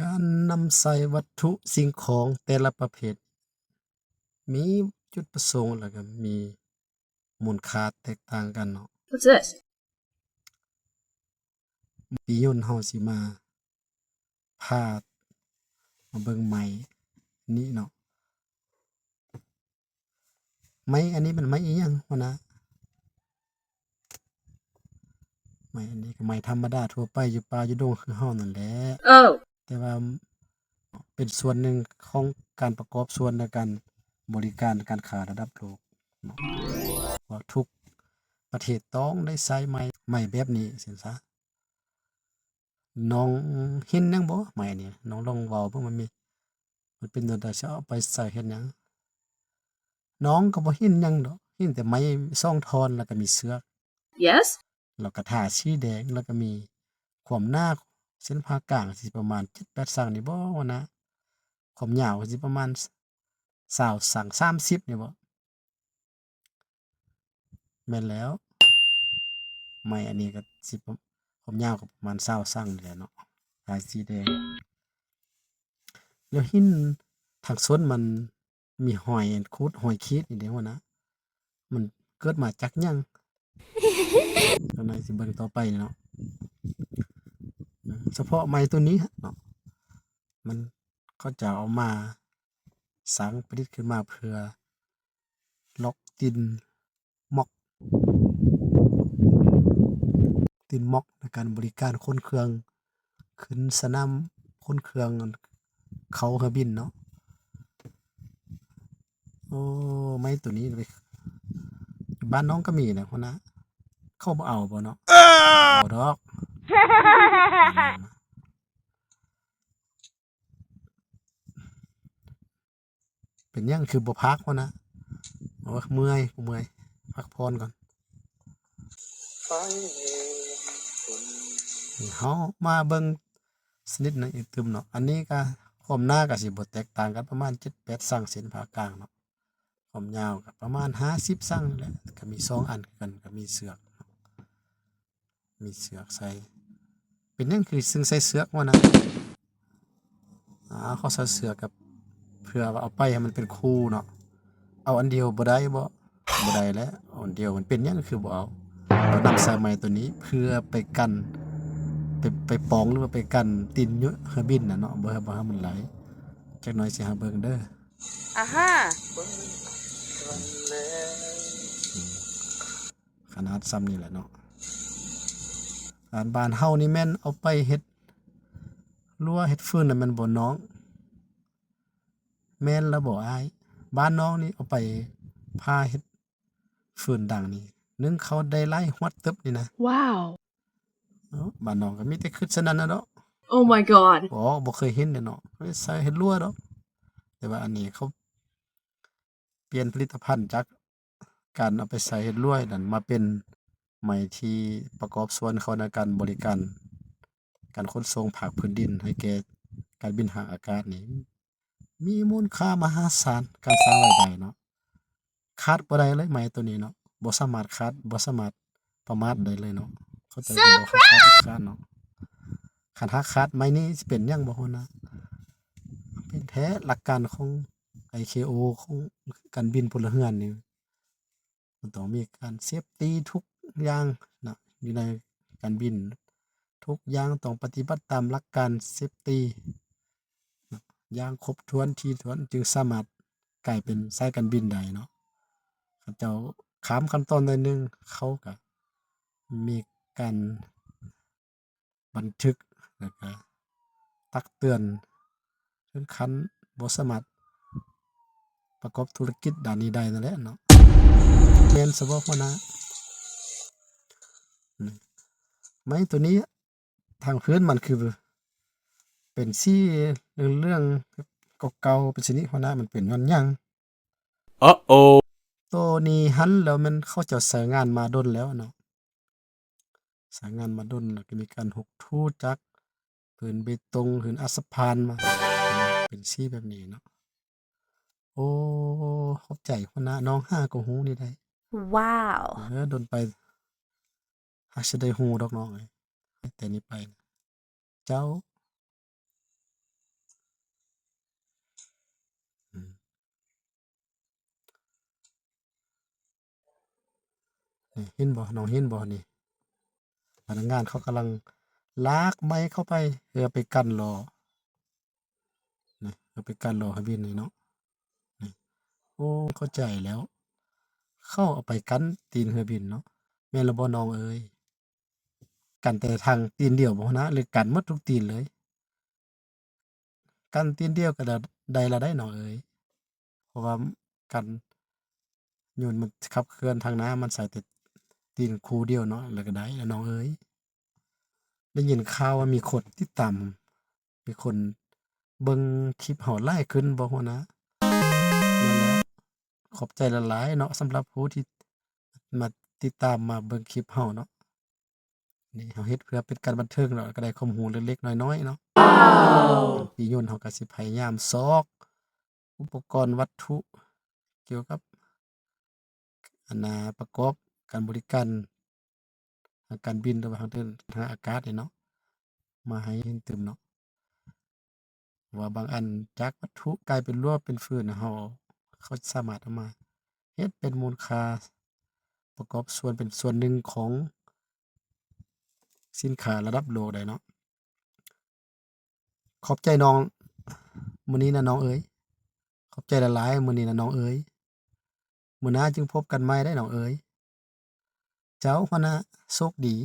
การนำใส่วัตถุสิ่งของแต่ละประเภทมีจุดประสงค์แล้วก็มีมูลค่าแตกต่างกันเนาะ What's this? ปียนต์เฮาสิมาพามาเบิ่งไม้นี้เนาะไม้อันนี้มันไม้อิหยังหัวหน้าไม้อันนี้ก็ไม้ธรรมดาทั่วไปอยู่ป่าอยู่ดงคือเฮานั่นแหละ Oh, แต่ว่าเป็นส่วนหนึ่งของการประกอบส่วนในการบริการการค้าระดับโลกเนาะว่าทุกประเทศต้องได้ใช้ไม้แบบนี้ซั่นซะน้องเห็นหยังบ่ไม้อันนี้น้องลองเว้าเบิ่งมันเป็นจั่งใดสิเอาไปใช้เฮ็ดหยังน้องก็บ่เห็นหยังดอกเห็นแต่ไม้2ท่อนแล้วก็มีเสือก yes? แล้วก็ทาสีแดงแล้วก็มีความหน้าเส้นผ่ากลางสิประมาณ7-8สั่งนี่บ่หัวหน้าความยาวก็สิประมาณ20สั่ง30นี่บ่แม่นแล้วไม้อันนี้ก็สิความยาวก็ประมาณ20สั่งนี่แหละเนาะทาสีแดงแล้วหินทางส้นมันมีหอยคูดหอยคีดนี่เด้หัวหน้ามันเกิดมาจากหยังจั่งใดสิเบิ่งต่อไปเนาะเฉพาะไม้ตัวนี้เนาะมันเขาจะเอามาสร้างประดิษฐ์ขึ้นมาเพื่อล็อกตินม็อกในการบริการคนเครื่องขึ้นสนามคนเครื่องเขาเฮอบินเนาะโอ้ไม้ตัวนี้ไปบ้านน้องก็มีนะหัวหน้าเขาบ่เอาบ่เนาะบ่ดอกเป็นหยังคือบ่พักหัวหน้าโอ้ยเมื่อยพักผ่อนก่อนเฮามาเบิ่งสนิทหนึ่งอีกตึมเนาะอันนี้ก็ความหน้าก็สิบ่แตกต่างกันประมาณ7-8สั่งเส้นผ่ากลางเนาะความยาวก็ประมาณ50สั่งนั่นแหละก็มี2อันคือกันก็มีเสือกใส่เป็นหยังคือซึ่งใส่เสือกวะนะเขาใส่เสือกกับเพื่อว่าเอาไปให้มันเป็นคู่เนาะเอาอันเดียวบ่ได้แล้วเอาอันเดียวมันเป็นหยังคือบ่เอาเรานำใส่ไม้ตัวนี้เพื่อไปกันไปปองหรือว่าไปกันตีนยุเครื่องบินน่ะเนาะบ่ให้มันไหลจักหน่อยสิหาเบิ่งเด้อ Aha. ขนาดซ้ำนี่แหละเนาะบ้านเฮานี่แม่นเอาไปเฮ็ดรั้วเฮ็ดฟืนน่ะแม่นบ่น้องแม่นแล้วบ่อ้ายบ้านน้องนี่เอาไปพาเฮ็ดฟืนดังนี่นึงเขาได้หลายฮอดตึบนี่นะ Wow. บ้านน้องก็มีแต่คิดซะนั้นน่ะเนาะ Oh my god. บ่เคยเห็นเด้เนาะใส่เฮ็ดรั้วดอกแต่ว่าอันนี้เขาเปลี่ยนผลิตภัณฑ์จากการเอาไปใส่เฮ็ดรั้วนั่นมาเป็นไม้ที่ประกอบส่วนเขาในการบริการการขนส่งภาคพื้นดินให้แก่การบินทางอากาศนี่มีมูลค่ามหาศาลการสร้างรายได้เนาะขาดบ่ได้เลยไม้ตัวนี้เนาะบ่สามารถขาดบ่สามารถประมาทได้เลยเนาะเข้าใจบ่ขาดเนาะคันหากขาดไม้นี้สิเป็นหยังบ่ฮู้นะเป็นแท้หลักการของ ICAO ของการบินพลเรือนนี่มันต้องมีการเซฟตีทุกอย่างนะอยู่ในการบินทุกอย่างต้องปฏิบัติตามหลักการเซฟตีอย่างครบถ้วนถี่ถ้วนจึงสามารถกลายเป็นสายการบินได้เนาะเขาเจ้าข้ามขั้นตอนใดหนึ่งเขาก็มีการบันทึกแล้วก็ตักเตือนถึงขั้นบ่สามารถประกอบธุรกิจด้านนี้ได้นั่นแหละเนาะแม่นซะบ่หัวหน้าไม้ตัวนี้ทางพื้นมันคือเป็นสีเรื่องเก่าๆเป็นชนิดหัวหน้ามันเป็นย้อนหยัง Uh-oh. ตัวนี้หันแล้วมันเขาเจ้าใช้งานมาดนแล้วเนาะใช้งานมาดนแล้วก็มีการหกทู่จักผืนเบตงผืนอัสพานมาเป็นสีแบบนี้เนาะโอ้ขอบใจหัวหน้าน้องห้าก็ฮู้นี่ได้ Wow. ดนไปหากสิได้ฮู้ดอกน้องเอ้ยแต่นี้ไปเจ้า นี่เห็นบ่น้องเห็นบ่นี่พนักงานเขากำลังลากไม้เข้าไปเพื่อไปกั้นรอนี่เพื่อไปกั้นรอให้วินนี่เนาะนี่โอ้เข้าใจแล้ว เข้าเอาไปกั้นตีนเรือบินเนาะแม่นแล้วบ่น้องเอ๋ยกั้นแต่ทางตีนเดียวบ่นะหรือกั้นหมดทุกตีนเลยกั้นตีนเดียวก็ได้ละได้น้องเอ๋ยเพราะว่ากั้นโยนมันขับเคลื่อนทางน้ำมันใส่แต่ตีนคู่เดียวเนาะแล้วก็ได้แล้วน้องเอ๋ยได้ยินข่าวว่ามีคนติดตามมีคนเบิ่งคลิปเฮาหลายขึ้นบ่หัวหน้าแม่นแล้วขอบใจหลายๆเนาะสำหรับผู้ที่มาติดตามมาเบิ่งคลิปเฮาเนาะ นี่เฮาเฮ็ดเพื่อเป็นการบันเทิงเนาะก็ได้ความรู้เล็กๆน้อยๆเนาะปียนต์เฮาก็สิพยายามซอกอุปกรณ์วัตถุเกี่ยวกับอันน่ะประกอบการบริการทางการบินหรือว่าทางเดินทางอากาศนี่เนาะมาให้เห็นเต็มเนาะว่าบางอันจากวัตถุกลายเป็นรั่วเป็นฟืนเฮาเขาสามารถเอามาเฮ็ดเป็นมูลค่าประกอบส่วนเป็นส่วนหนึ่งของสินค้าระดับโลกได้เนาะขอบใจน้องมื้อนี้นะน้องเอ๋ย ขอบใจหลายๆมื้อนี้นะน้องเอ๋ยมื้อหน้าจึงพบกันใหม่ได้น้องเอ๋ยเจ้าหัวหน้าโชคดี